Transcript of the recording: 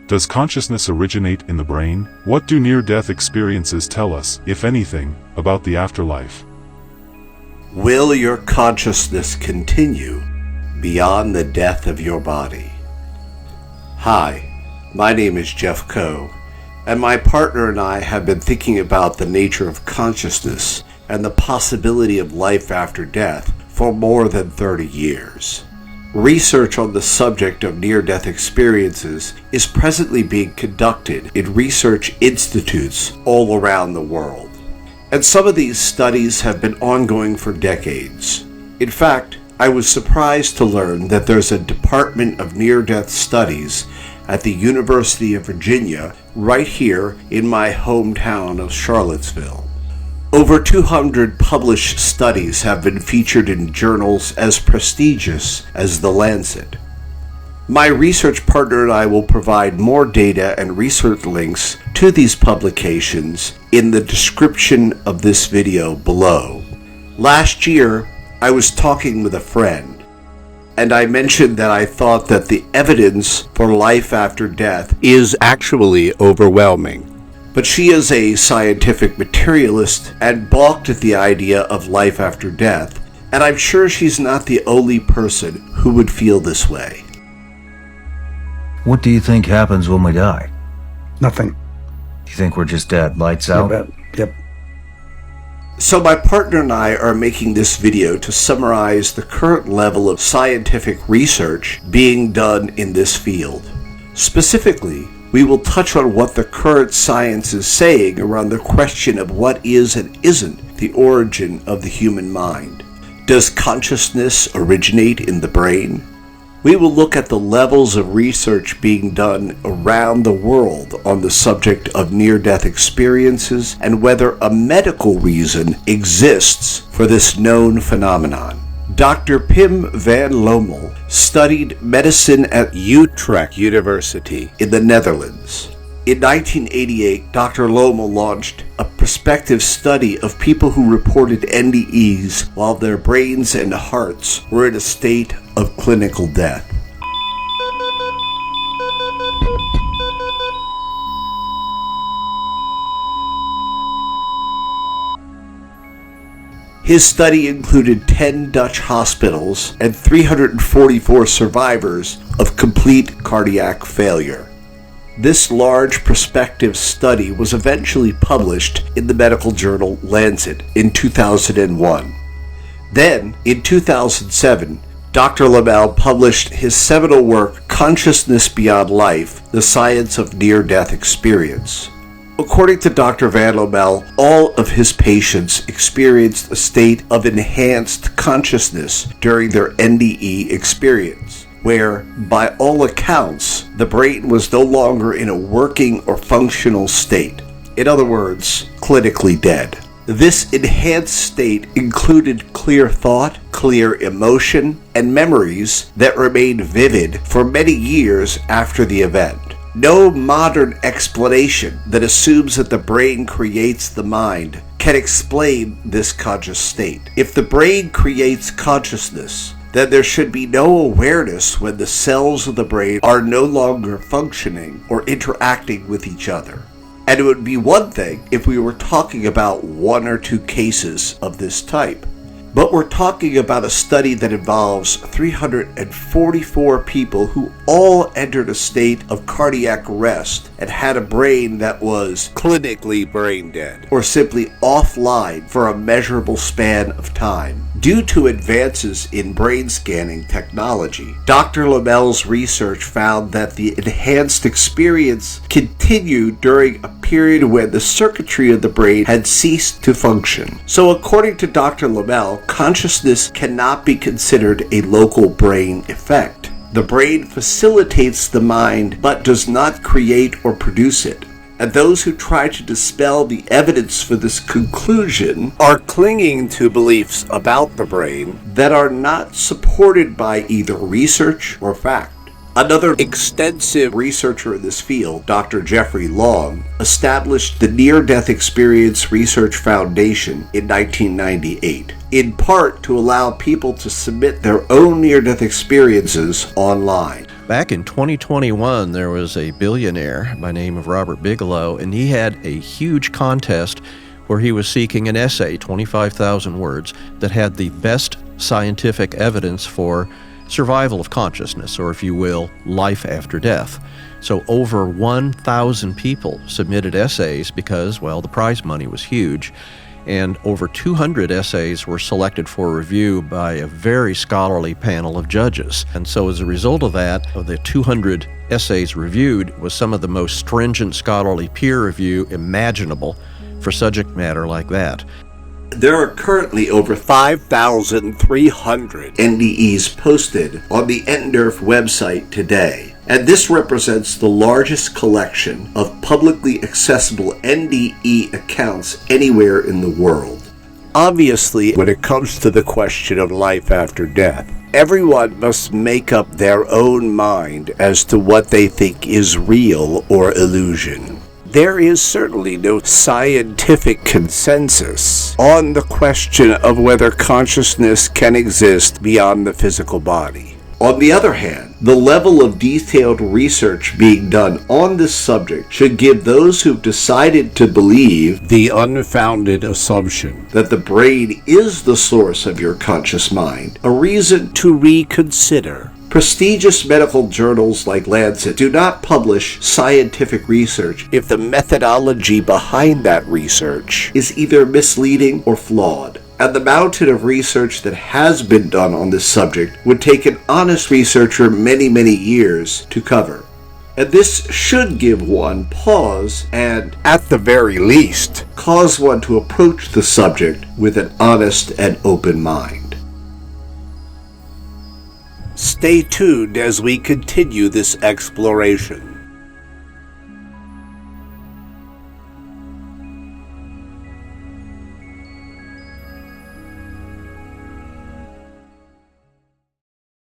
Does consciousness originate in the brain? What do near-death experiences tell us, if anything, about the afterlife? Will your consciousness continue beyond the death of your body? Hi, my name is Jeff Coe, and my partner and I have been thinking about the nature of consciousness and the possibility of life after death for more than 30 years. Research on the subject of near-death experiences is presently being conducted in research institutes all around the world. And some of these studies have been ongoing for decades. In fact, I was surprised to learn that there's a Department of Near-Death Studies at the University of Virginia right here in my hometown of Charlottesville. Over 200 published studies have been featured in journals as prestigious as The Lancet. My research partner and I will provide more data and research links to these publications in the description of this video below. Last year, I was talking with a friend, and I mentioned that I thought that the evidence for life after death is actually overwhelming. But she is a scientific materialist and balked at the idea of life after death, and I'm sure she's not the only person who would feel this way. What do you think happens when we die? Nothing. Do you think we're just dead, lights out? Yep. So my partner and I are making this video to summarize the current level of scientific research being done in this field. Specifically, we will touch on what the current science is saying around the question of what is and isn't the origin of the human mind. Does consciousness originate in the brain? We will look at the levels of research being done around the world on the subject of near-death experiences and whether a medical reason exists for this known phenomenon. Dr. Pim van Lommel studied medicine at Utrecht University in the Netherlands. In 1988, Dr. Lommel launched a prospective study of people who reported NDEs while their brains and hearts were in a state of clinical death. His study included 10 Dutch hospitals and 344 survivors of complete cardiac failure. This large prospective study was eventually published in the medical journal Lancet in 2001. Then, in 2007, Dr. Lommel published his seminal work, Consciousness Beyond Life, The Science of Near-Death Experience. According to Dr. van Lommel, all of his patients experienced a state of enhanced consciousness during their NDE experience, where, by all accounts, the brain was no longer in a working or functional state. In other words, clinically dead. This enhanced state included clear thought, clear emotion, and memories that remained vivid for many years after the event. No modern explanation that assumes that the brain creates the mind can explain this conscious state. If the brain creates consciousness, then there should be no awareness when the cells of the brain are no longer functioning or interacting with each other. And it would be one thing if we were talking about one or two cases of this type. But we're talking about a study that involves 344 people who all entered a state of cardiac arrest and had a brain that was clinically brain dead, or simply offline for a measurable span of time. Due to advances in brain scanning technology, Dr. Lommel's research found that the enhanced experience continued during a period when the circuitry of the brain had ceased to function. So according to Dr. Lommel, consciousness cannot be considered a local brain effect. The brain facilitates the mind but does not create or produce it. And those who try to dispel the evidence for this conclusion are clinging to beliefs about the brain that are not supported by either research or fact. Another extensive researcher in this field, Dr. Jeffrey Long, established the Near-Death Experience Research Foundation in 1998, in part to allow people to submit their own near-death experiences online. Back in 2021, there was a billionaire by name of Robert Bigelow, and he had a huge contest where he was seeking an essay, 25,000 words, that had the best scientific evidence for survival of consciousness, or if you will, life after death. So over 1,000 people submitted essays because, well, the prize money was huge, and over 200 essays were selected for review by a very scholarly panel of judges. And so as a result of that, of the 200 essays reviewed was some of the most stringent scholarly peer review imaginable for subject matter like that. There are currently over 5,300 NDEs posted on the NDERF website today, and this represents the largest collection of publicly accessible NDE accounts anywhere in the world. Obviously, when it comes to the question of life after death, everyone must make up their own mind as to what they think is real or illusion. There is certainly no scientific consensus on the question of whether consciousness can exist beyond the physical body. On the other hand, the level of detailed research being done on this subject should give those who've decided to believe the unfounded assumption that the brain is the source of your conscious mind a reason to reconsider. Prestigious medical journals like Lancet do not publish scientific research if the methodology behind that research is either misleading or flawed. And the mountain of research that has been done on this subject would take an honest researcher many, many years to cover. And this should give one pause and, at the very least, cause one to approach the subject with an honest and open mind. Stay tuned as we continue this exploration.